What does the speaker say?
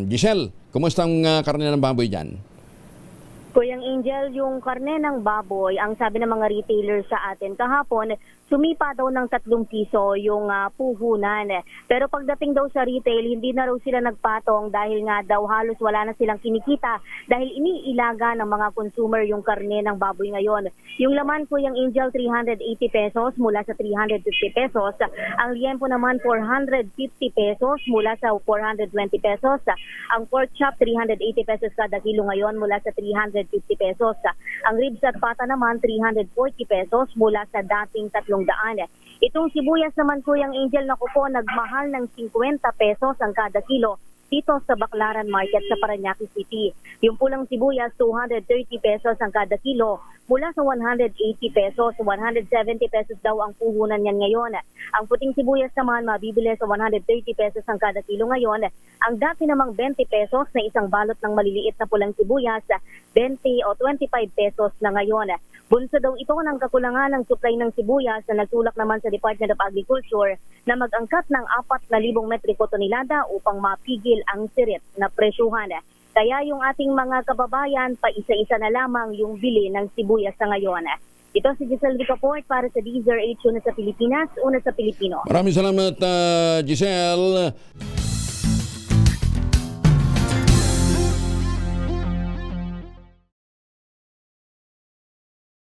Giselle, kumusta ang karne ng baboy dyan? Kuyang Angel, yung karne ng baboy, ang sabi ng mga retailer sa atin kahapon, sumipa daw ng 3 piso yung puhunan. Pero pagdating daw sa retail, hindi na raw sila nagpatong dahil nga daw halos wala na silang kinikita dahil iniilaga ng mga consumer yung karne ng baboy ngayon. Yung laman, Kuyang Angel, 380 pesos mula sa 350 pesos. Ang liempo naman, 450 pesos mula sa 420 pesos. Ang pork chop, 380 pesos kada kilo ngayon mula sa 350 pesos. Ang ribs at pata naman, 340 pesos mula sa dating 300. Itong sibuyas naman, Kuyang Angel, naku po, nagmahal ng 50 pesos ang kada kilo dito sa Baclaran Market sa Parañaque City. Yung pulang sibuyas, 230 pesos ang kada kilo mula sa 180 pesos. 170 pesos daw ang puhunan yan ngayon. Ang puting sibuyas naman mabibili sa 130 pesos ang kada kilo ngayon. Ang dati namang 20 pesos na isang balot ng maliliit na pulang sibuyas, 20 o 25 pesos na ngayon. Bunso daw ito ng kakulangan ng supply ng sibuyas na nagtulak naman sa Department of Agriculture na mag-angkat ng 4,000 metriko tonelada upang mapigil ang sirit na presyuhan. Kaya yung ating mga kababayan, pa-isa-isa na lamang yung bili ng sibuyas sa ngayon. Ito si Giselle Ricaport para sa DZRH, una sa Pilipinas, una sa Pilipino. Maraming salamat, Giselle.